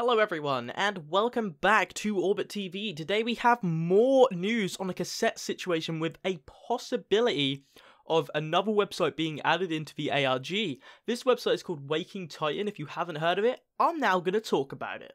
Hello everyone, and welcome back to Orbit TV. Today we have more news on a cassette situation with a possibility of another website being added into the ARG. This website is called Waking Titan. If you haven't heard of it, I'm now going to talk about it.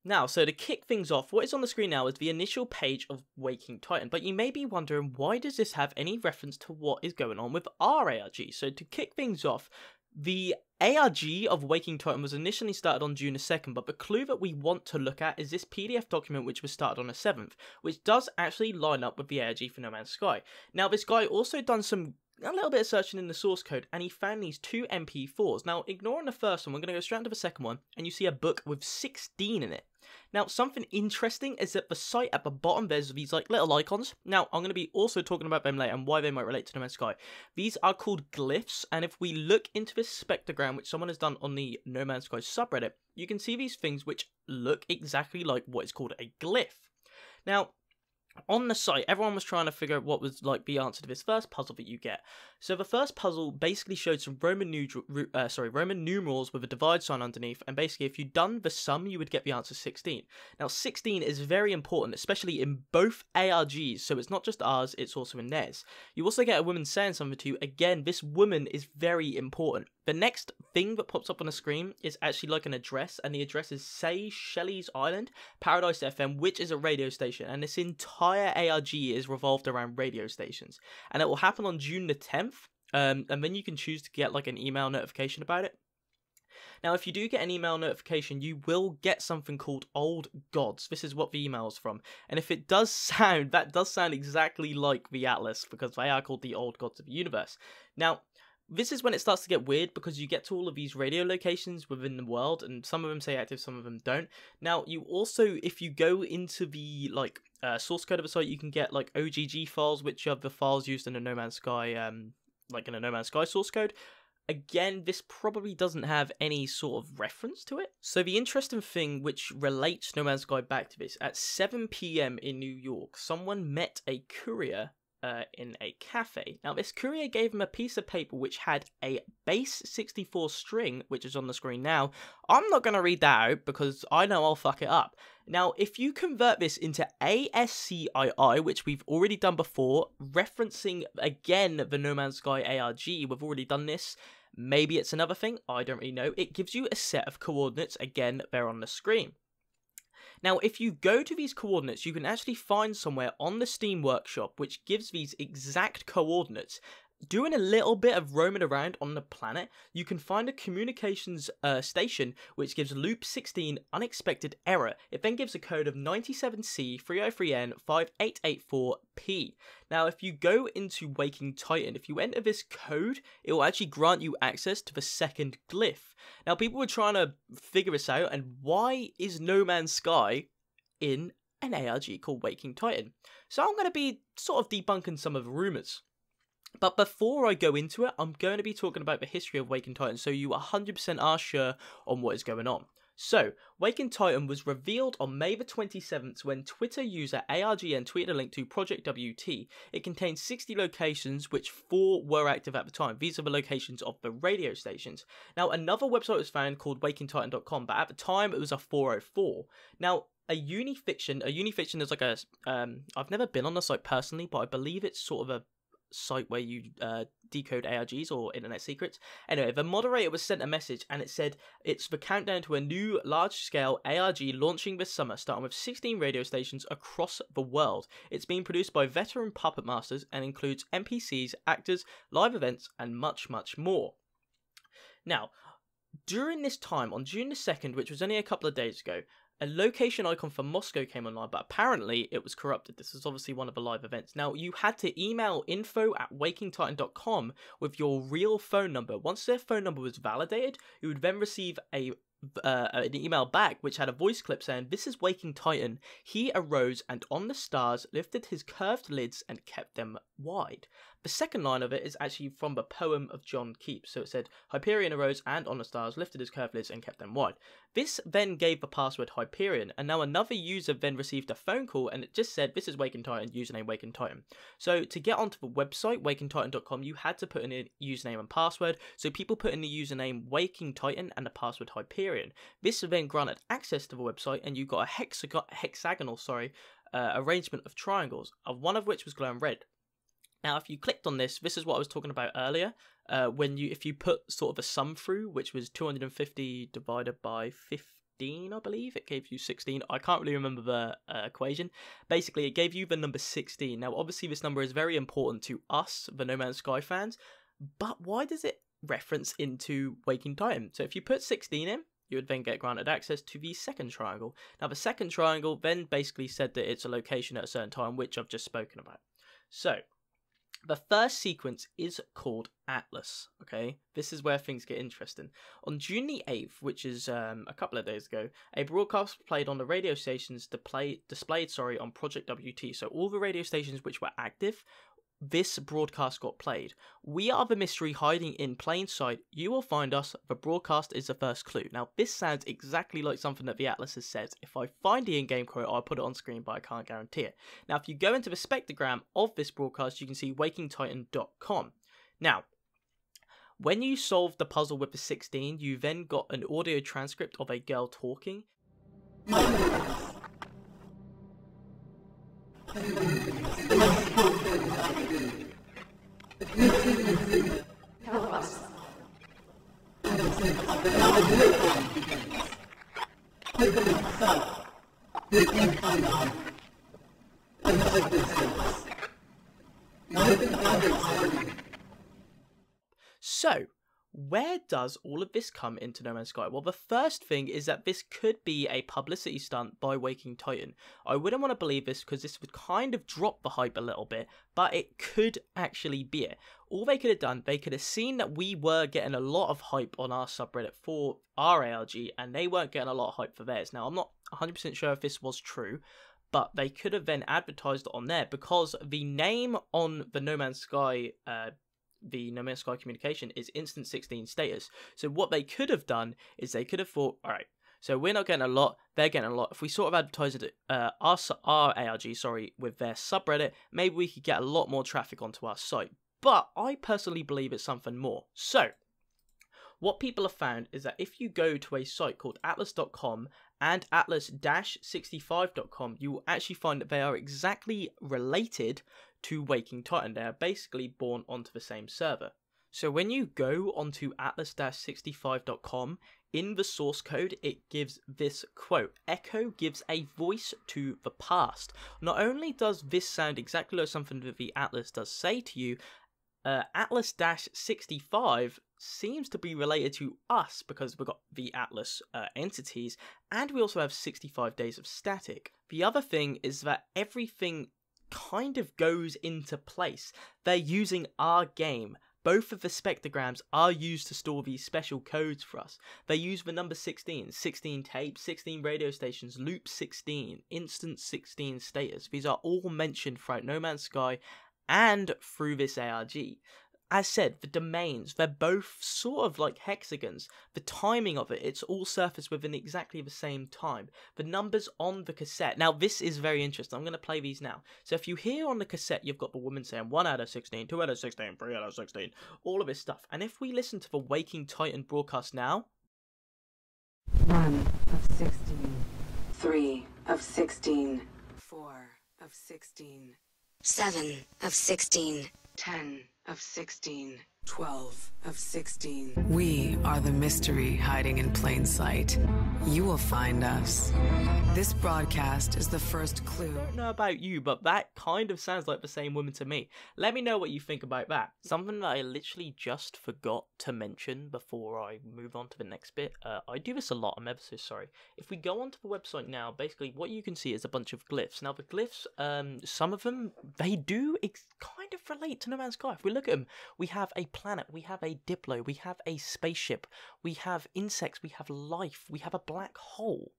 Now, so to kick things off, what is on the screen now is the initial page of Waking Titan, but you may be wondering, why does this have any reference to what is going on with our ARG? So to kick things off, the ARG of Waking Titan was initially started on June the 2nd, but the clue that we want to look at is this PDF document which was started on the 7th, which does actually line up with the ARG for No Man's Sky. Now, this guy also done a little bit of searching in the source code, and he found these two MP4s. Now, ignoring the first one, we're going to go straight into the second one, and you see a book with 16 in it. Now, something interesting is that the site at the bottom, there's these like little icons. Now, I'm going to be also talking about them later and why they might relate to No Man's Sky. These are called glyphs, and if we look into this spectrogram, which someone has done on the No Man's Sky subreddit, you can see these things which look exactly like what is called a glyph. Now, on the site, everyone was trying to figure out what was like the answer to this first puzzle that you get. So the first puzzle basically showed some Roman numerals with a divide sign underneath, and basically if you'd done the sum, you would get the answer 16. Now 16 is very important, especially in both ARGs, so it's not just ours, it's also in theirs. You also get a woman saying something to you. Again, this woman is very important. The next thing that pops up on the screen is actually like an address, and the address is Say Shelley's Island, Paradise FM, which is a radio station, and this entire ARG is revolved around radio stations, and it will happen on June the 10th, and then you can choose to get like an email notification about it. Now, if you do get an email notification, you will get something called Old Gods. This is what the email is from, and if it does sound, that does sound exactly like the Atlas, because they are called the Old Gods of the universe. Now, this is when it starts to get weird, because you get to all of these radio locations within the world, and some of them say active, some of them don't. Now, you also, if you go into the source code of the site, you can get like OGG files, which are the files used in a No Man's Sky, like in a No Man's Sky source code. Again, this probably doesn't have any sort of reference to it. So the interesting thing which relates No Man's Sky back to this, at 7 PM in New York, someone met a courier in a cafe. Now, this courier gave him a piece of paper which had a base 64 string, which is on the screen now. I'm not going to read that out because I know I'll fuck it up. Now, if you convert this into ASCII, which we've already done before, referencing again the No Man's Sky ARG, we've already done this. Maybe it's another thing, I don't really know. It gives you a set of coordinates, again, they're on the screen. Now, if you go to these coordinates, you can actually find somewhere on the Steam Workshop which gives these exact coordinates. Doing a little bit of roaming around on the planet, you can find a communications station which gives loop 16 unexpected error. It then gives a code of 97C303N5884P. Now, if you go into Waking Titan, if you enter this code, it will actually grant you access to the second glyph. Now, people were trying to figure this out, and why is No Man's Sky in an ARG called Waking Titan? So I'm going to be sort of debunking some of the rumours. But before I go into it, I'm going to be talking about the history of Waking Titan, so you 100% are sure on what is going on. So, Waking Titan was revealed on May the 27th when Twitter user ARGN tweeted a link to Project WT. It contained 60 locations, which 4 were active at the time. These are the locations of the radio stations. Now, another website was found called wakingtitan.com, but at the time it was a 404. Now, a unifiction is like a, I've never been on the site personally, but I believe it's sort of a site where you decode ARGs or internet secrets. Anyway, the moderator was sent a message, and it said it's the countdown to a new large-scale ARG launching this summer, starting with 16 radio stations across the world. It's being produced by veteran puppet masters and includes NPCs, actors, live events, and much, much more. Now, during this time, on June the 2nd, which was only a couple of days ago, a location icon for Moscow came online, but apparently it was corrupted. This is obviously one of the live events. Now, you had to email info@wakingtitan.com with your real phone number. Once their phone number was validated, you would then receive an email back which had a voice clip saying, "This is Waking Titan. He arose and on the stars lifted his curved lids and kept them wide." The second line of it is actually from the poem of John Keats. So it said, Hyperion arose and on the stars lifted his curved lids and kept them wide. This then gave the password Hyperion, and now another user then received a phone call and it just said, this is Waking Titan, username Waking Titan. So to get onto the website, wakingtitan.com, you had to put in a username and password. So people put in the username Waking Titan and the password Hyperion. This then granted access to the website, and you got a hexagonal arrangement of triangles, of one of which was glowing red. Now, if you clicked on this is what I was talking about earlier. If you put sort of a sum through, which was 250 divided by 15, I believe, it gave you 16. I can't really remember the equation. Basically, it gave you the number 16. Now, obviously, this number is very important to us, the No Man's Sky fans, but why does it reference into Waking Titan? So if you put 16 in, you would then get granted access to the second triangle. Now, the second triangle then basically said that it's a location at a certain time, which I've just spoken about. So, the first sequence is called Atlas, okay? This is where things get interesting. On June the 8th, which is a couple of days ago, a broadcast played on the radio stations displayed on Project WT. So all the radio stations which were active, this broadcast got played. We are the mystery hiding in plain sight. You will find us. The broadcast is the first clue. Now, this sounds exactly like something that the Atlas has said. If I find the in-game quote, I'll put it on screen, but I can't guarantee it. Now, if you go into the spectrogram of this broadcast, you can see wakingtitan.com. Now, when you solved the puzzle with the 16, you then got an audio transcript of a girl talking. Help us. So, where does all of this come into No Man's Sky? Well, the first thing is that this could be a publicity stunt by Waking Titan. I wouldn't want to believe this because this would kind of drop the hype a little bit, but it could actually be it. All they could have done, they could have seen that we were getting a lot of hype on our subreddit for our ARG, and they weren't getting a lot of hype for theirs. Now, I'm not 100% sure if this was true, but they could have then advertised it on there because the name on the No Man's Sky communication is Instant 16 status. So what they could have done is they could have thought, all right, so we're not getting a lot, they're getting a lot. If we sort of advertise it, our ARG, with their subreddit, maybe we could get a lot more traffic onto our site. But I personally believe it's something more. So, what people have found is that if you go to a site called atlas.com and atlas-65.com, you will actually find that they are exactly related to Waking Titan. They are basically born onto the same server. So when you go onto atlas-65.com, in the source code, it gives this quote, Echo gives a voice to the past. Not only does this sound exactly like something that the Atlas does say to you, Atlas-65 seems to be related to us because we've got the Atlas entities, and we also have 65 days of static. The other thing is that everything kind of goes into place. They're using our game. Both of the spectrograms are used to store these special codes for us. They use the number 16, 16 tapes, 16 radio stations, loop 16, instant 16 status. These are all mentioned throughout No Man's Sky and through this ARG. As said, the domains, they're both sort of like hexagons. The timing of it, it's all surfaced within exactly the same time. The numbers on the cassette, now this is very interesting, I'm going to play these now. So if you hear on the cassette, you've got the woman saying 1 out of 16, 2 out of 16, 3 out of 16, all of this stuff. And if we listen to the Waking Titan broadcast now. 1 of 16, 3 of 16, 4 of 16, 7 of 16, 10 of 16, 12 of 16. We are the mystery hiding in plain sight. You will find us. This broadcast is the first clue. I don't know about you, but that kind of sounds like the same woman to me. Let me know what you think about that. Something that I literally just forgot to mention before I move on to the next bit. I do this a lot, I'm ever so sorry. If we go onto the website now, basically what you can see is a bunch of glyphs. Now the glyphs, some of them, they do kind of relate to No Man's Sky. If we look at them, we have a planet, we have a Diplo, we have a spaceship, we have insects, we have life, we have a black hole.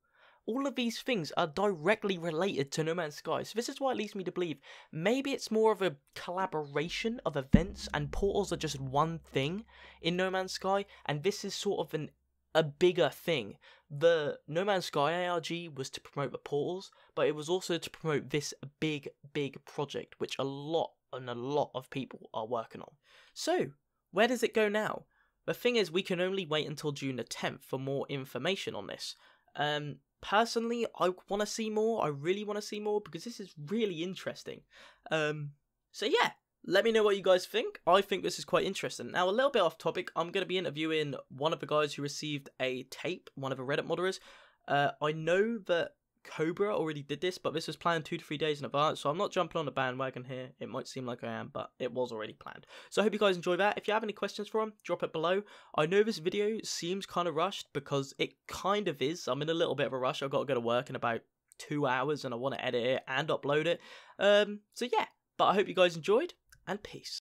all of these things are directly related to No Man's Sky. So this is why it leads me to believe maybe it's more of a collaboration of events and portals are just one thing in No Man's Sky, and this is sort of a bigger thing. The No Man's Sky ARG was to promote the portals, but it was also to promote this big project, which a lot of people are working on. So, where does it go now? The thing is, we can only wait until June the 10th for more information on this. Personally, I want to see more. I really want to see more because this is really interesting. So yeah, let me know what you guys think. I think this is quite interesting. Now, a little bit off topic, I'm going to be interviewing one of the guys who received a tape, one of the Reddit moderators. I know that Cobra already did this, but this was planned 2 to 3 days in advance, so I'm not jumping on the bandwagon here. It might seem like I am, but it was already planned. So I hope you guys enjoy that. If you have any questions for him, drop it below. I know this video seems kind of rushed because it kind of is. I'm in a little bit of a rush. I've got to go to work in about 2 hours and I want to edit it and upload it. So yeah, but I hope you guys enjoyed, and peace.